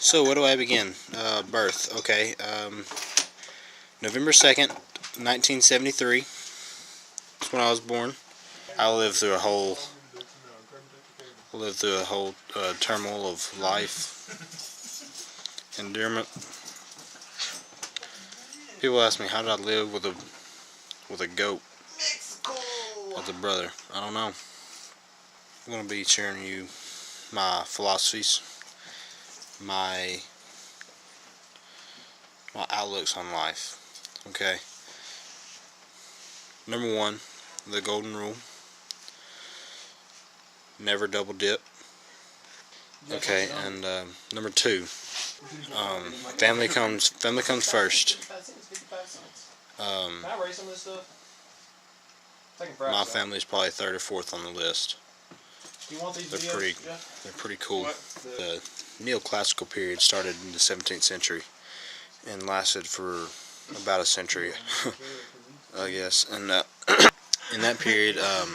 So where do I begin? Birth. Okay. November 2nd, 1973. That's when I was born. I lived through a whole turmoil of life, endearment. People ask me, how did I live with a goat as a brother? I don't know. I'm going to be sharing you my philosophies, my outlooks on life. Okay. Number 1, the golden rule: never double dip. Okay, and number 2, family comes first. My family is probably 3rd or 4th on the list. They're pretty cool. The neoclassical period started in the 17th century and lasted for about a century, I guess. And in that period, a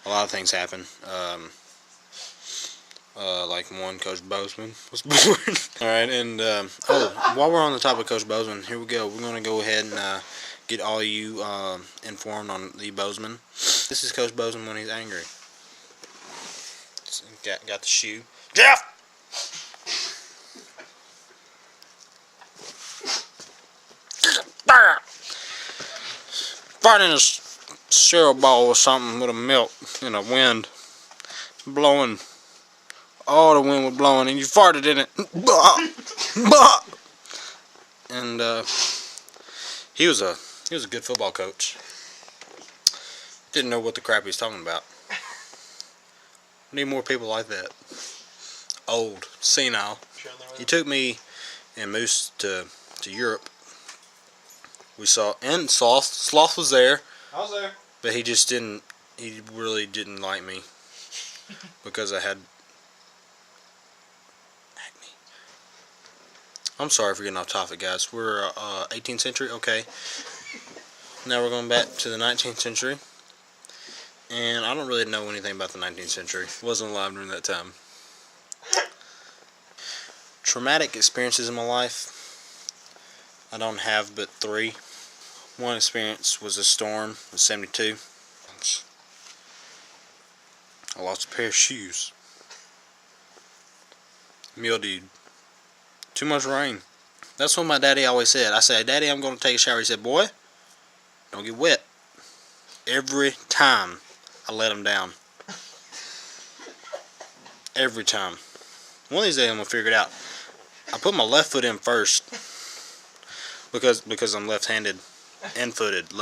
lot of things happened. Like one, Coach Bozeman was born. Alright, and while we're on the topic of Coach Bozeman, here we go. We're going to go ahead and get all you informed on the Bozeman. This is Coach Bozeman when he's angry. Got the shoe. Jeff! Fighting a cereal ball or something with a milk in a wind blowing. All the wind was blowing and you farted in it. And he was a good football coach. Didn't know what the crap he was talking about. Need more people like that. Old, senile. He took me and Moose to Europe. We saw, and Sloth was there. I was there. But he really didn't like me because I had acne. I'm sorry for getting off topic, guys. We're 18th century, okay. Now we're going back to the 19th century. And I don't really know anything about the 19th century. Wasn't alive during that time. Traumatic experiences in my life, I don't have but 3. One experience was a storm in '72. I lost a pair of shoes. Mildewed. Too much rain. That's what my daddy always said. I said, "Daddy, I'm going to take a shower." He said, "Boy, don't get wet." Every time I let him down. Every time. One of these days I'm going to figure it out. I put my left foot in first because I'm left-handed and footed.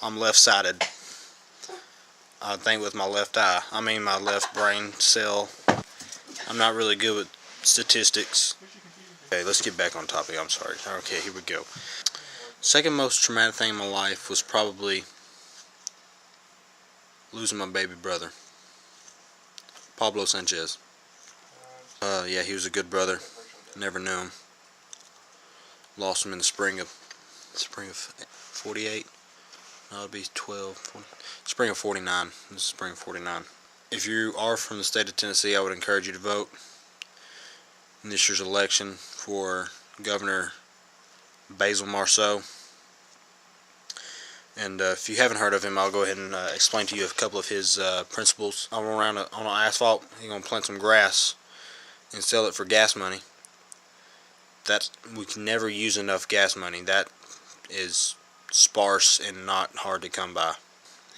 I'm left-sided. I think with my left eye. I mean my left brain cell. I'm not really good with statistics. Okay, let's get back on topic. I'm sorry. Okay, here we go. Second most traumatic thing in my life was probably losing my baby brother, Pablo Sanchez. Yeah, he was a good brother. Never knew him. Lost him in the spring of 48. No, it'd be spring of 49. This is spring of 49. If you are from the state of Tennessee, I would encourage you to vote in this year's election for Governor Basil Marceau. And if you haven't heard of him, I'll go ahead and explain to you a couple of his principles. I'll run around on asphalt. He's going to plant some grass and sell it for gas money. We can never use enough gas money. That is sparse and not hard to come by.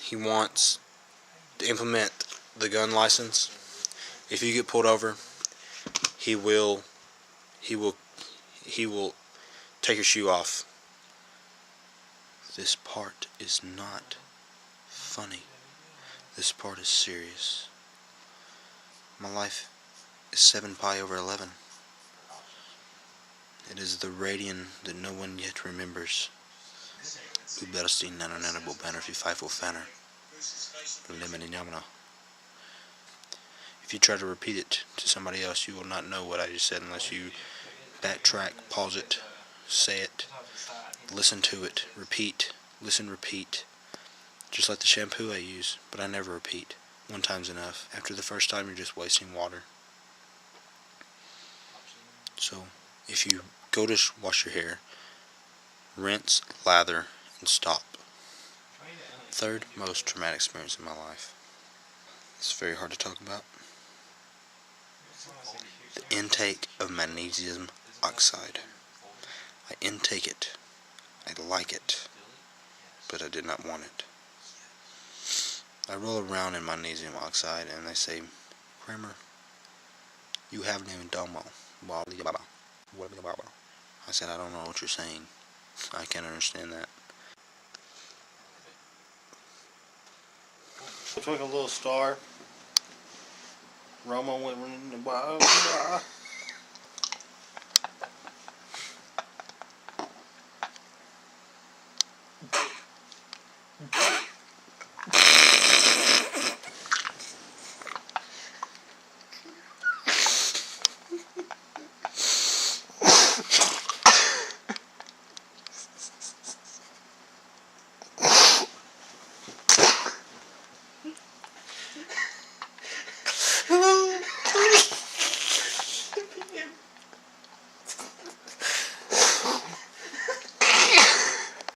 He wants to implement the gun license. If you get pulled over, he will take your shoe off. This part is not funny. This part is serious. My life is 7 pi over 11. It is the radian that no one yet remembers. Uberstein nanonanable banner if you FIFO fanner. If you try to repeat it to somebody else, you will not know what I just said unless you backtrack, pause it, say it, listen to it, repeat, listen, repeat. Just like the shampoo I use, but I never repeat. One time's enough. After the first time, you're just wasting water. So, if you go to wash your hair, rinse, lather, and stop. Third most traumatic experience in my life. It's very hard to talk about. The intake of magnesium oxide. I intake it. I like it. But I did not want it. I roll around in magnesium oxide and they say, Kramer, you haven't even done well. I said, I don't know what you're saying. I can't understand that. Twinkle little star. Roma went running the wild.